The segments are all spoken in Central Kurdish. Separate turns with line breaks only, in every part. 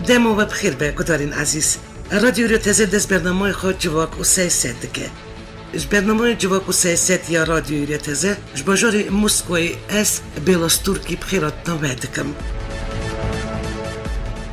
دم و بخیر به گدارین عزیز. رادیو رو تازه دست برنامه خود جواک و سیاست که برنامه جواک و سیاست یا رادیو رو تازه جباجار موسکوی اس بلاستورکی بخیرات نوادکم.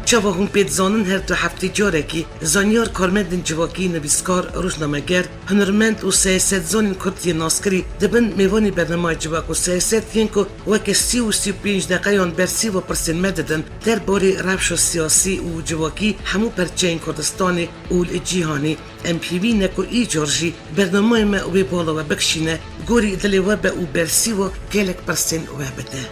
چاوا هم پید زانن هر دو هفته جاره که زانیار کارمندن جواکی نویسکار روزنامه‌گر هنرمند و سیاست زانین کردی ناسکری دبن میوانی برنامه جواک و سیاست ینکو وک 35 دقیقه بر 30% مددن در باری روش سیاسی و جواکی همو پرچین کردستانی و جهانی MPV نکو ای جورجی برنامه ما و بالا و بکشینه گوری دلی و به او بر 30% و بده.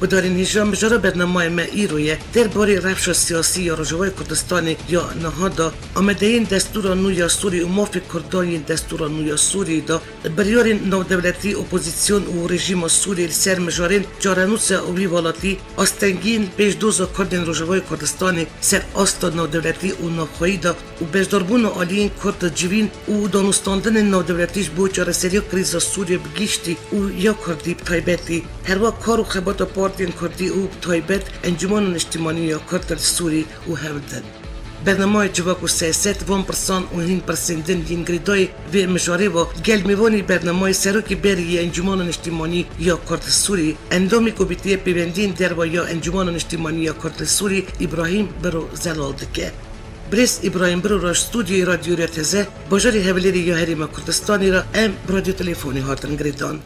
بدارین هیچان بجارا برنامه ما ایرویه در باری روش سیاسی یا رجوع کردستانی یا نهادا آمده این دستور نویا سوری و موافق کردانی دستور نویا سوری دا بریارین نو دولتی اپوزیسیون و رژیم سوری سر مجارین جارانوس و ویوالاتی آستنگین پیش دوزا کردین رجوع کردستانی سر آستا نو دولتی و نخواهی دا و بجداربون آلین کرد جوین و دانستاندن نو دولتیش بو جارسری کریزا سوری بگیشتی و یا کردی بطایبتی هروا کار و خبات پارتین کردی او تایبت انجمن اجتماعی یا کرد سوری و همدن. برنامه جواک و سیاست 1% و 1% دین گریدای و مجاری و گل میوانی برنامه سروکی بری انجمن اجتماعی یا کرد سوری اندامی کمیته پیوندین در و یا انجمن اجتماعی یا کرد سوری ابراهیم برو زلال دکه. برس ابراهیم برو را استودیوی رادیو را تزه بجاری حویلی یا هریم کردستانی را ام رادیو تلفنی هاتن گریدان.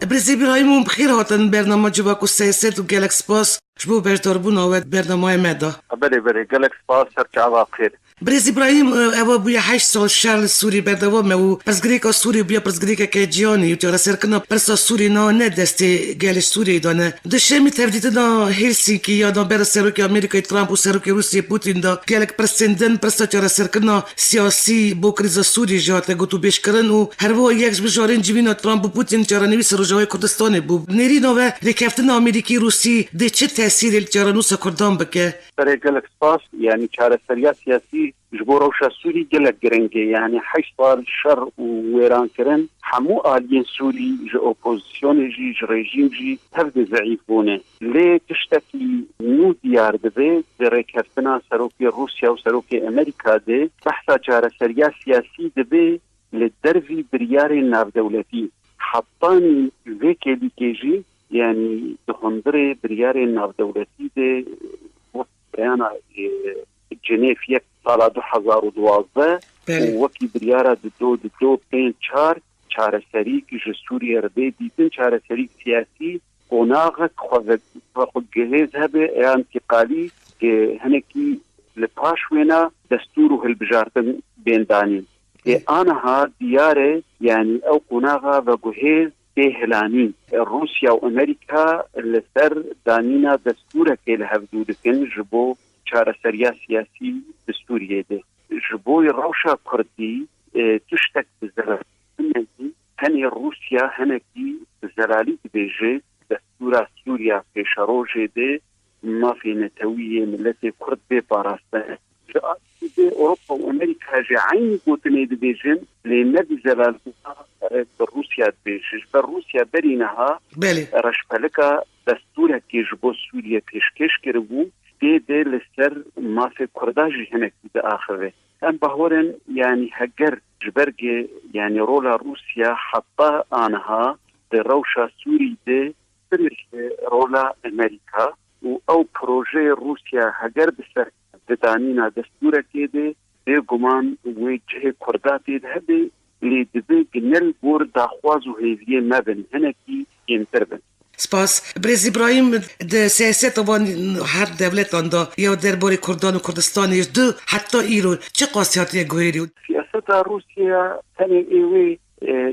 برز ابراهیم بخیر هاتن برنامه جواک و سیاست و گلکس پاس شبو بجداربون آود برنامه مدا.
بله گلکس پاس هر چاوا بخیر.
برز ابراهیم اوا بویا 8 سال شارل سوری بردوام و پرزگریکا سوری بیا پرزگریکا که جیانی و جارا سرکنا پرسا سوری نه دسته گلش سوری دانه دشمی تبدیت دا هلسینکی یا دا بر سروکی امریکای ترامپ و سروکی روسیه پوتین دا گلک پرسندن پرسا جارا سرکنا سیاسی بو کریزا سوری جاته گوتو بیش کرن و هر وا یکش بجارین جوینا ترامپ و پوتین جارا نویس رجای کردستان بو نری نو ریکفتن امریکی روسی ده چه تاثیر جارا نوسا کردان بکه
برای گلکس پاس یعنی چاره سریا سیاسی جبور روشا سوري جلك جرنجي يعني 8 سال شر ويران كرن حمو آلين سوري جي اوبوزيسيون جي ريجيم جي هفد ضعيفونه ليه تشتكي نو ديار دبي بريكفتنا سروكي روسيا وسروكي امريكا دي بحثا جارة سريا سياسي دبي للدرفي برياري ناف دولتي حطاني فيكي دي كيجي يعني دخندري برياري ناف دولتي دي بيانا جنيف يك سال 2012 وکی بریاره دو پین چهار سری که جسوری ربی دیدن چهار سری سیاسی قناغ خود جهاز هبه انتقالی که هنکی لپاش وینا دستور و هلبجارتن بیندانی که آنها دیاره یعنی او قناغ و جهاز بهلانی روسیا و امریکا لسر دانینا دستور که لحفظو دکن جبو چهار سریا سیاسی دستوریه ده جبوی روشا کردی تشتک بزرالي هني روسيا هنكي بزرالي بيجي دستورا سوريا في شروجه دي ما في نتوية ملتي كرد بباراستان اوروبا وامريكا جي عين قوتني دي بيجن لنبي زلال بروسيا بيجي بروسيا برينها رشبلكا دستورا كي جبو سوريا كيش كربو دي لسر ما في كرداجي هناك بآخره أم بهورن يعني هجر جبرجي يعني رولا روسيا حتى آنها روشا سوري دي رولا أمريكا أو بروجي روسيا هجر بسر دانينا دستورة كده دي قمان وجه كرداتي دهبي اللي دبي جنل بور داخوازو هيفيه مبن هناكي ينتربن
سپاس برز ابراهیم د سیاست وان هر دولت آن دا یا درباره کردان و کردستان دو حتی ایران چه قاسیاتی گویری؟
سیاست سیاستا روسیا تنه ایوه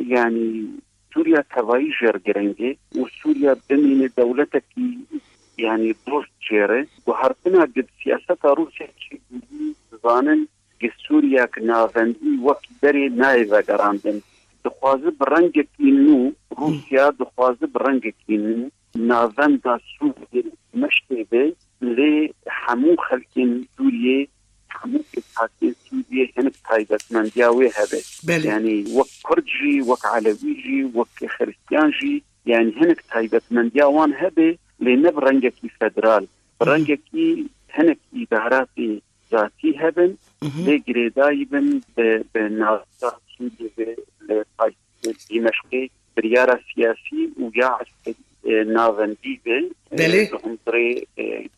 يعني سوريا كواي جرجرنجي وسوريا بمين دولتك يعني دوست جيره وهرتنا قد سياسة روسيا كي زانن قد سوريا كنافندي وكي داري نايفا قراندن دخوازي برنجك إنو روسيا دخوازي برنجك إنو نافندا سوريا مشتبه لحمو خلقين سوريا حمو كتاكين سوريا هنك تايبت من دياوي هذا يعني وك كردجي وك علويجي وك خريستيانجي يعني هنك تايبت من دياوان هذا لأن برنجكي فدرال برنجكي هنك إدارات ذاتي هبن لقريدايبن بناسا سوريا دمشق بريارة سياسي ويا عسكري نافندی به همطری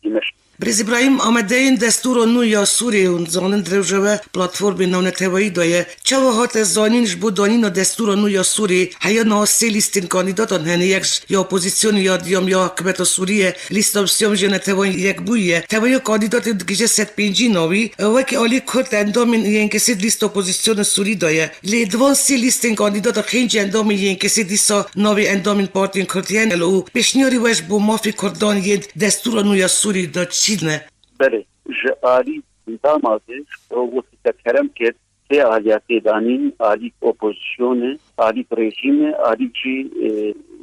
دمشق.
برز ابراهیم آمدهین دستور نو یا سوری و زانن دروجه پلتفرم نونتوایی دایه چه وقت زانینش بود دانین دستور نو یا سوری هیا ناسه لیستین کاندیداتان هنه یک یا اپوزیسیون یا دیام یا حکومت سوریه لیست اپسیون جنتوایی یک بویه توایی کاندیدات دیگه 105 نوی وکی عالی کرد اندامین این کسی لیست اپوزیسیون سوری دایه لی دوان سی لیستین کاندیدات خینج اندامین این کسی دیسا نوی اندامین پارتین کردین الو پیشنیاری وش بو مافی کردان ید دستور نو یا سوری دا چیدنه
بله جالی دامادش وقتی تکرم کرد سه آلیاتی دانین آلی اپوزیسیون آلی رژیم آلی چی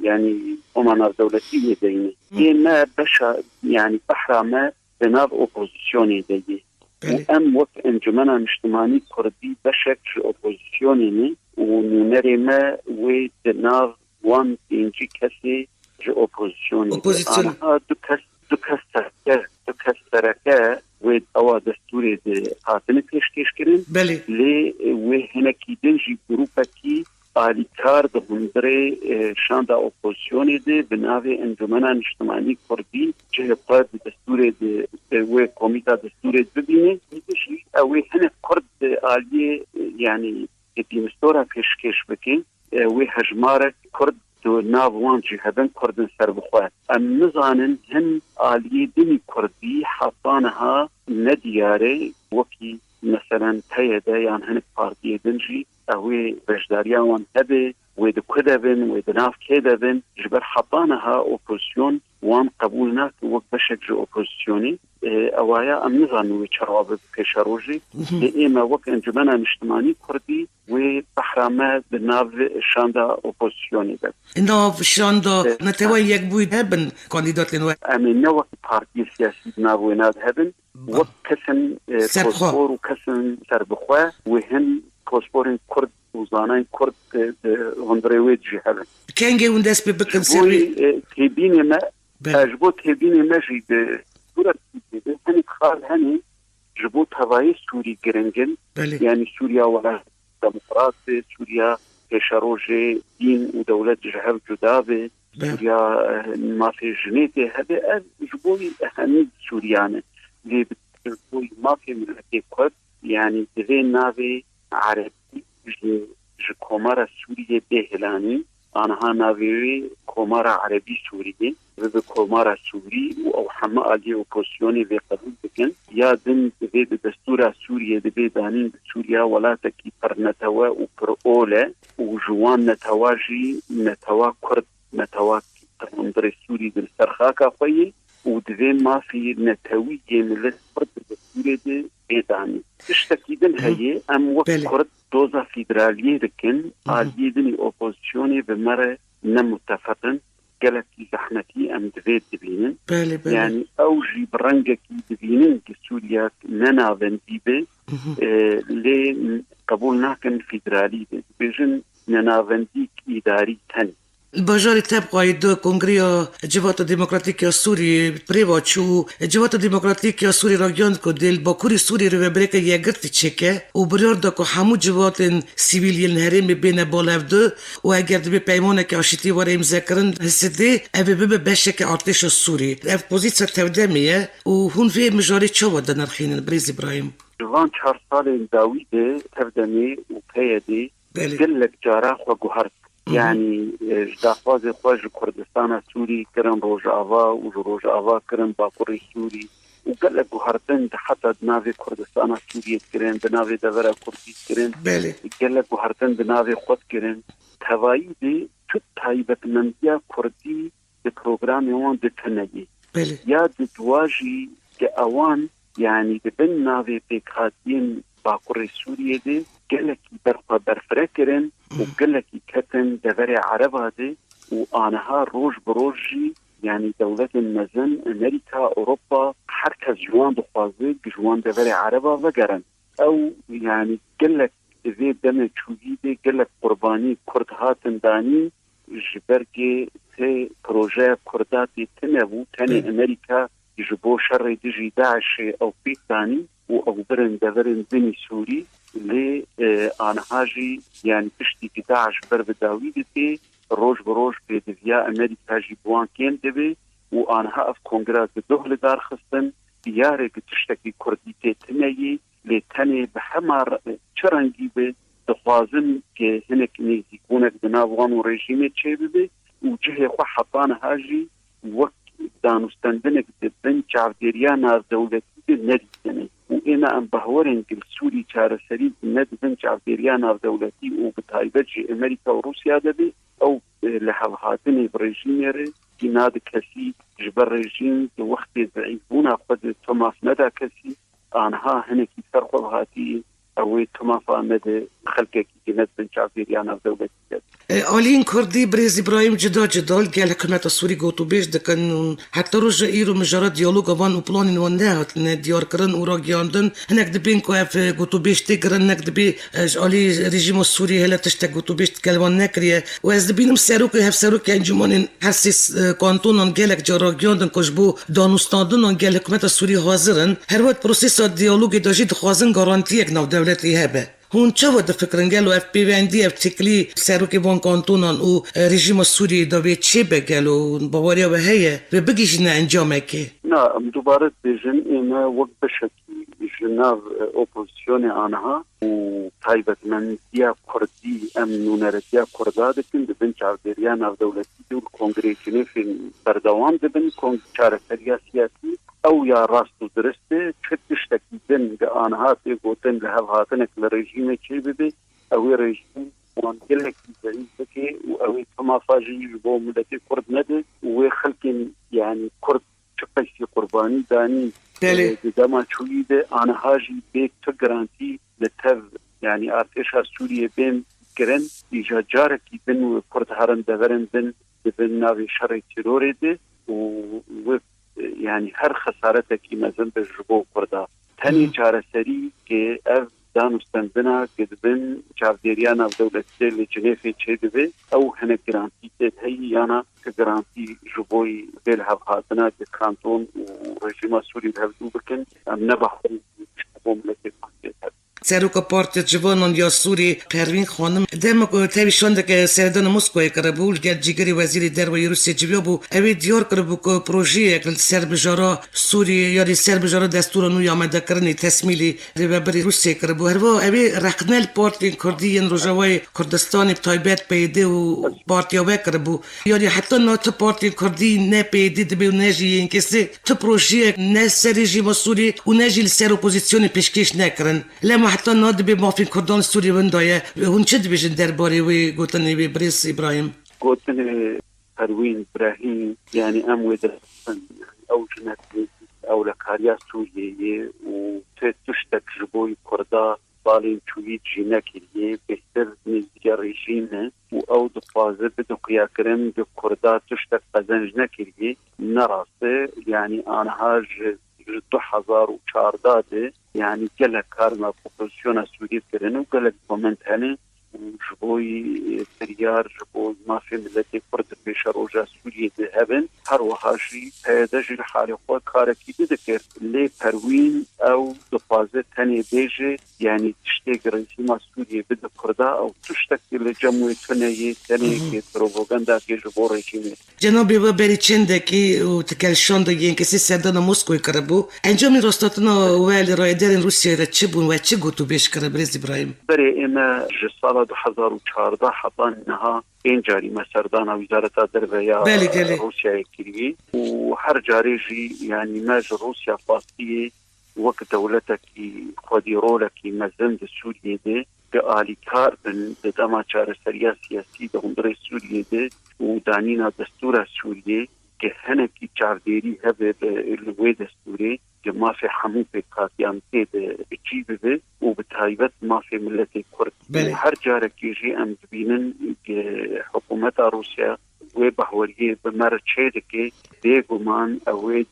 يعني أمانة دولتية ديني ما بشا يعني بحرامة بناف أوبوزيسيوني ديني وأم وقت انجمنا مجتمعي كردي بشك أوبوزيسيوني ونري ما ودناف وان تنجي كسي أوبوزيسيوني أنا دكستركة ود أو دستوري قاتل تشكيش كرين لي وهناكي دنجي جروبكي آلی کار ده هندره شانده اپوزیونی ده بناوی انجمنا اجتماعی کردی که قد دستور ده و کمیته دستور ببینه میشه اوی هنه کرد آلی یعنی دیمستورا کش بکن و هجمارک کرد دو ناوان جهدن کردن سر بخواه ام نزانن هن آلی دنی کردی حطانها ندیاره وکی مثلا تایده یعنی هنه پارتیه دنجی اوی بجداریان هبه و دکدبن و دناف کدبن جبر حطانها اپوزیسیون وان قبول ناک وقت بشکل اپوزیسیونی اوایا ام نظام و چرابه کشاروجی ایما وقت انجمنا مجتمعی کردی و بحرامه دناف شانده اپوزیسیونی ده
ناف شانده نتوان یک بوید هبن کاندیدات لنوه
امین نه وقت پارتی سیاسی دناف و ناد هبن وقت کسن کسپور و کسن سربخواه و هن پاسپورت کرد وزانای کرد هندرویت جهله.
کنگه اون دست بکن سری.
تبینی ما جبوت تبینی ما جید صورت دیده هنی خال هنی جبوت هوای سوری گرنگن. یعنی سوریا ولا دموکراس سوریا کشاروجه دین و دولت جهل جداوه سوریا ما في جنيته هذا جبوي هني سوريانه اللي جبوي ما في ملكي كرد يعني دين نافي عربي كومارا سورية بهلاني أنا ناوي كومارا عربي سورية وذ كومارا سوري أو حما أجي أوبوزيوني في قبول بكن يا دن في دستور سوريا دبي دانين سوريا ولا تكي برنتوا وبرؤولة وجوان نتواجي نتوا كرد نتوا تندر سوري بالسرخاكا خوي ودفين ما في نتوي جملة فرد الدستور دي بيداني تشتكيدن هي أم وقت كرد دوزا فيدرالية دكن عاليدني أوبوزيوني بمرة نمتفقن قلتي زحمتي أم دفيد دبينن يعني أوجي برنجكي دبينن كسوريا ننا فنديبه لي قبولناكن فيدرالي بيجن ننا فنديك إداري تاني
البجاري تبقى دو كونغريا جوات ديمقراطيكيا سوري بريواتشو جوات ديمقراطيكيا سوري راجيون كوديل باكوري سوري ريبريكا يغرت تشيكه وبريوردا كو حمو جوات سيفيليين هرم بين بولافدو واگرد به پیمانه که آشتی واره امزاکرن هسته اوه ببه بشک ارتش سوری اف پوزیسیا تودمیه و هون في مجاري چوا دنرخين بريز ابراهيم
جوان 4 سال داويد تودمي و پیدي گلک جارا خو گوهر يعني داخواز خواج كردستان سوري كرن روجاوا و روجاوا كرن باكوري سوري وقال هردن حتى بنافي كردستان سوريا كرين بنافي دفرة كردي كرين
بله
قال هردن بنافي خود كرين تهوایی دی تو تایبەتمەندیە کوردی دی پرۆگرامی وان دتنەیە
بله
یا دواژی کە ئەوان یعنی دبن ناوێ پێکهاتیین باکوڕی سووریە دێ gelekî berxwe kirin û gelekî ketin deverê Ereba de û aniha roj bi roj jî yani dewletên mezin Amerîka, Ewropa herkes ji wan dixwaze ji wan deverê Ereba vegerin. Ew yani gelek vê demê çûyî de gelek qurbanî Kurd hatin danî ji berkê tê projeya Kurda tê tune bû tenê Amerîka ji bo şerê dijî Daişê ew pêk danî û ew birin deverên binî Sûrî lê aniha jî yani tiştî Daeş ber bi dawî dike roj bi roj pêdiviya Amerîka jî bi wan kêm dibe û aniha ev kongre di doh li dar xistin diyareke tiştekî Kurdî tê tuneyê lê tenê bi hema çi rengî be dixwazin ki hinek nêzîkbûnek di nav wan û rejîmê çê bibe û cihê xwe hetaniha jî wek danûstendinek di bin çavdêriya navdewletî de nedîtine û êne em behwerên gil Sûrî çareserî nedibin çavdêriya navdewletî û bi taybet jî Amerîka û Rûsya de be ew li hevhatinê bi rejîmê re îna di kesî ji ber rejîm di wextê zeîfbûna xwe di tomaf neda kesî aniha hinekî ser xwe bihatî ew ê tomafa nede xelkekî ki nedibin çavdêriya navdewletî de.
Alîn Kurdî Birêz İbrahim cida cida gel hikûmeta Sûrî gotûbêj dikin û heta roja îro mijara diyaloga van û planên wan nehatine diyarkirin û ragiyandin hinek dibên ku ev gotûbêj tê kirin hinek dibê ji alî rejîma Sûrî hele tiştek gotûbêj kel wan nekiriye û ez dibînim serokê hevserokê encûmanên her sê kantonan gelek ca ragiyandin ku ji bo danûstandinan gel hikûmeta Sûrî hazirin her wet prosesa diyalogê de jî dixwazin garantiyek navdewletî hebe. Hûn çawa difikirin gelo ev pêwendî ev çêkilî serokê van kantonan û rejîma Sûriyê de vê çêbe gelo bawariya we heye vê bigîjîne encamekê.
Na em dubare dibêjin ême wek bişekî ji nav opozisyonê aniha û taybetmendiya Kurdî em nûneretiya Kurda dikin dibin çavdêriya navdewletî de û kongrê Cenêvê berdewam dibin çareseriya siyasî ew ya rast û dirist e çi tiştekî din li aniha tê gotin li hev hatinek li rejîmê çê bibe ew ê rejîm wan gelekî zerîf bike û ew ê tomafa jî ji bo milletê Kurd nede û wê xelkên yani Kurd çi qesî qurbanî danî di dema çûyî de aniha jî bêk ti girantî li tev yani artêşa Sûriyê bên kirin îja carekî bin û Kurd herin deverên bin dibin navê şerê terorê de û wê yani her xesaretekî mezin be ji bo Kurda tenê çareserî ki ev danûstendina ki dibin çavdêriya navdewletî li Cenêvê çê dibe ew hinek girantî tê heyî yana ki girantî ji bo vê li hevhatina di kanton û rejîma Sûrî hevdû bikin em nebexwin bo milletê Kurdê hebe.
Seroka Partiya Civanan ya Sûrî Pervîn xanim dema ku tevî şandeke serdana Moskowayê kiribû gel cîgerê wezîrê derweyê Rûsyê civiya bû ew ê diyar kiribû ku projeyek li serbijara Sûrî ya li serbijara destûra nû ya medekirinê tesmîlê rêveberê Rûsyê kiribû herva ew ê rexnel partiyên Kurdî yên Rojavayê Kurdistanê taybet pêdê û partiya we kiribû yanî heta na ti partiyên Kurdî ne pêdê dibe û ne jî yên kesê ti projeyek ne ser rejîma Sûrî û ne jî li ser opozisyonê pêşkêş nekirin lema heta na dibe mafên Kurdan Sûrî win daye hûn çi dibêjin derbarê wê gotinê wê Birêz İbrahim?
Gotinê Perwîn İbrahim yani em wê dirin ew jinek ewlekariya Sûriyeyê û tê tiştek ji bo Kurda balên çûyî jî nekiriye bêhtir nêzîka rejîme û ew dixwaze bidiqiyakirin di Kurda tiştek qezenc nekiriye ne rast e yani aniha ji 2014 de yani gelek karma opozisyona Sûrî kirin û gelek moment hene ji bo biryar ji bo mafê milletê Kurd pêşa roja Sûriyê de hebin her wiha jî peyde jî li halê xwe karekî dikir lê Perwîn ew dixwaze tenê bêje yani tiştê rejîma Sûriyê bide Kurda ew tiştekî li cem wê tuneyê tenêkê propagandakê ji bo rejîmê.
Cenabê we berî çendekî û tikelşanda yên kesî serdana Moskowayê kiribû encamên rastatina we li rayedarên Rûsyayê re çi bûn we çi gotûbêj kiribe Birêz İbrahim?
Berê ême ji sala سال 2014 حطانها این جاری مسردان وزارت دربیا روسيا كيري وهر جاري جي يعني ماج روسيا فاصية وقت دولتك خدي رولك مزند سوريا دي كآلي كاربن دما چار سريا سياسي ده هندري سوريا دي ودانينا دستور سوريا كهنكي چارديري هبه الوي دستوري ما في حمو في قاتيان تيد بجيبه وبتايبت ما في ملة كرد هر جارك يجي ام تبينن حكومة روسيا وبحوريه بمرتشيدك ديغومان اويد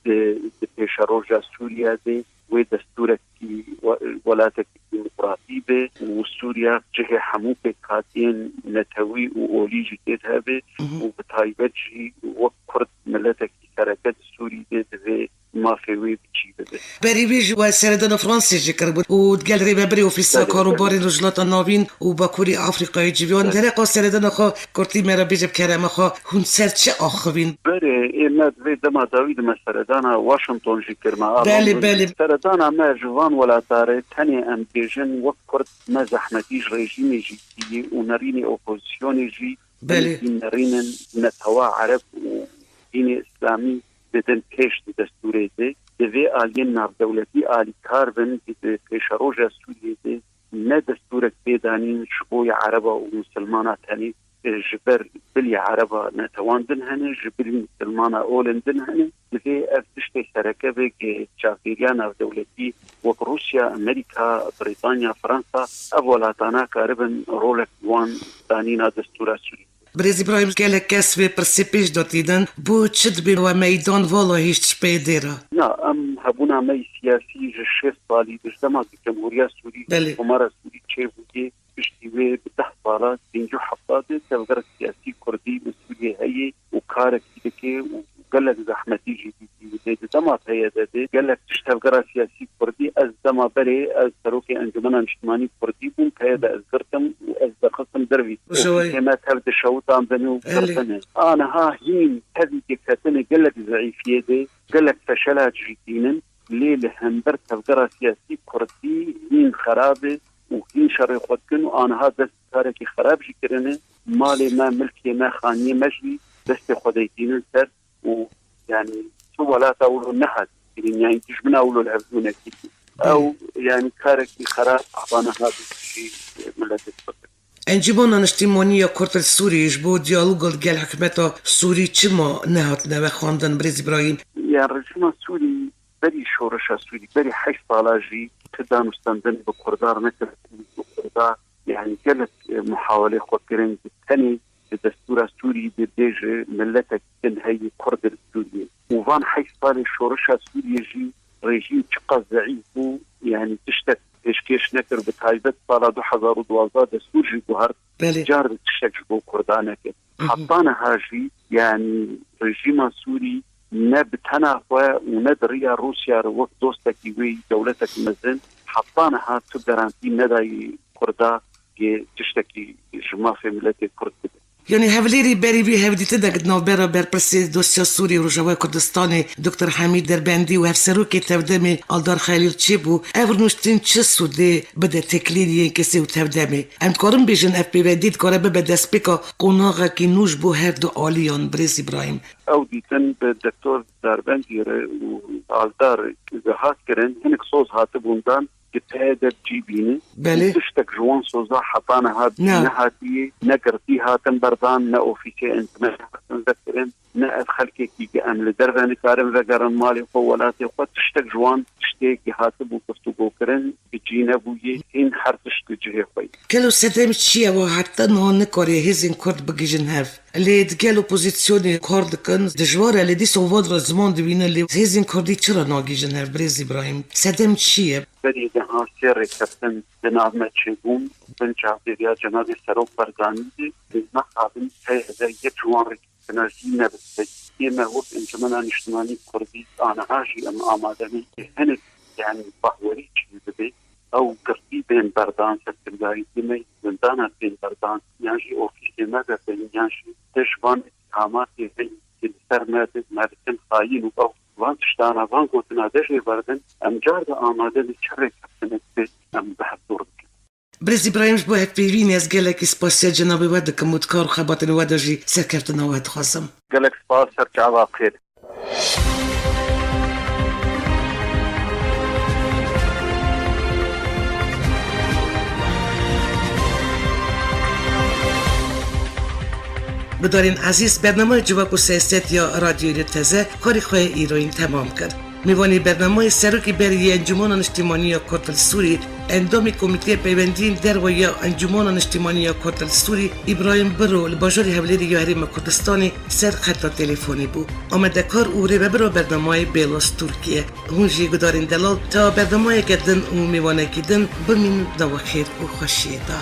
بيشاروجا سوريا دي ودستورك ولاتك ديمقراطية وسوريا جهة حمو في قاتين نتوي وأوليجي تذهبه وبتايبت جي وكرد ملتك حركات سوري دي ما في وي بتشيبه
بريبيج وسردان فرنسي جكربو وتقال ريبا بري وفيسا كاروباري رجلات النوين وباكوري افريقيا جيبيون درقا سردان خو كورتي مرا بيجب كرام خو هون سرچ اخوين
بري ايمد في دما داويد ما سردان واشنطن جكر ما
بالي
سردان ما جوان ولا تاري تاني ام بيجن وكرت ما زحمتيج ريجيمي جي ونريني اوبوزيسيوني جي
بالي
نرين نتوا عرب ودين اسلامي بدن پیش دستوری ده دوی آلین ناف دولتی آلی کاربن که پیش روژا سوریه ده نه دستورک بیدانین شبوی عربا و مسلمانات هنی جبر بلی عربا نتواندن هنه جبر مسلمانا اولندن هنه دوی افتشت سرکه به که چاقیریان ناف دولتی وک روسیا، امریکا، بریطانیا، فرانسا اولاتانا کاربن رولک وان دانینا دستورا سوریه
بريز إبراهيم قالك كسبة برسيبيش دوتيدن بو تشدبي وميدان والله هيش تشبيديرا
لا أم هبونا مي سياسي جشيف صالي بجدما الجمهورية السورية ومارا السوري تشيبوكي بشتوي بده صالات بينجو حفاظة تفقر السياسي كردي بسوريا هي وكارك كيدكي وقالك زحمتي جديدي دما هي ده قالك تشتغل سياسي كردي از دما بري از تروكي انجمنا اجتماعي كردي بون كيدا از قرتم واز دخلتم دربي كما تبدا شوطان بنو قرتنا انا ها هين هذه كتاتنا قالك ضعيفيه دي قالك فشلات جديدين ليه هنبر تفقر سياسي كردي هين خرابه وهين شر خدكن وانا هذا تاركي خراب جكرنه مالي ما ملكي ما خاني مجلي دست خديتين سر ويعني سوى لا تقولوا النهد يعني تجمنا أولو الهبزونة أو يعني كاركي خراب أعطانا هذا الشيء ملتك فكر
انجبونا نشتيمونية كورت السوري يجبو ديالوغ الجال حكمته سوري چما نهاتنا وخواندن بريز إبراهيم
يعني رجيم السوري بري شورش السوري بري حيث طالاجي كدان استندن بكردار مثل بكردار يعني جلت محاولة خطرين بالتاني الدستور السوري بديجة ملتك هي كرد السورية وفان حيث طالي شورشها سوريا جي ريجيم تشقى ضعيف يعني تشتك تشكيش نكر بتايبت صالة 2012 دستور جي بوهر جار تشتك جبو كردانك حطانا هاجي يعني ريجيم سوري نبتناقوا وندريا روسيا وقت دوستك وي دولتك مزن حطانا ها تقدرانتي نداي كردا تشتكي جماعة في ملتي كرد
يعني هفليري بري بي هفدي تدق نو برا بر برسي دوسيا سوري ورجوا كردستاني دكتور حميد دربندي وهفسروكي تفدمي الدار خليل تشيبو افرنوشتين تشسو دي بدا تكليدي كسي وتفدمي ام كورن بيجن اف بي بديد كورا بدا سبيكا قناغا كي نوجبو هردو آليان بريز إبراهيم
او ديتن بالدكتور دربندي والدار هات كرن هنك صوز هاتبوندان كتادة جيبيني تشتك جوان صوزا حطانا هاد نهاتي نقرتي هاتن بردان نا اوفيسي انت ما تنذكرن نا ادخلكي كي ام لدربان كارم وقرن مالي قولاتي وقت تشتك جوان تشتكي هاتب وكفتو بوكرن بجينا بوي هين حرتش تجري خوي
كلو سدام تشيا وحتى نهون كوري هزين كورد بجيجن هاف اللي تقالوا بوزيسيوني كورد كن دجوارة اللي دي سوفودر زمان دوينا اللي هزين كوردي تشرا ناجيجن هاف بريز إبراهيم سدام تشيا
بدي دها سير كابتن جناب متشيبون بن جابريا جناب سروق برزاني ما قابل هذا يجوان نازينا بس كما هو انجمنا اجتماعي كردي انا هاجي ام امادني هنا يعني بحوري بي او قرطي بين بردان سكنداري دمي زندانا بين بردان يعني اوفيسي ماذا بين يعني تشبان اتهاماتي في سرمات مارتن خاين او وان تشتانا وان قوتنا دجي بردن ام جارد آماده لچرك كبتنك ام بحب دورك
برز ابراهیمش با پیوین از گلکی سپاسی جناب ود کمود کار خباتن ودجی سرکفتن ود خواستم.
گلک سپاس سرچاوا بخیر.
بدارین عزیز برنامه جواب و سیاست یا رادیوی تازه کاری خواه ایروین تمام کرد. میوانی برنامه سروکی بری انجمن اجتماعی کرد سوری اندامی کمیته پیوندین در و یا انجمن اجتماعی کرد سوری ابراهیم برو لباجوری حولی یاری کردستانی سر خط تلفنی بود. آمده کار اوری ببرو برنامه بیلاس ترکیه. هونجی گدارین دلال تا برنامه کردن و میوانه کردن بمین دو خیر و خوشیده.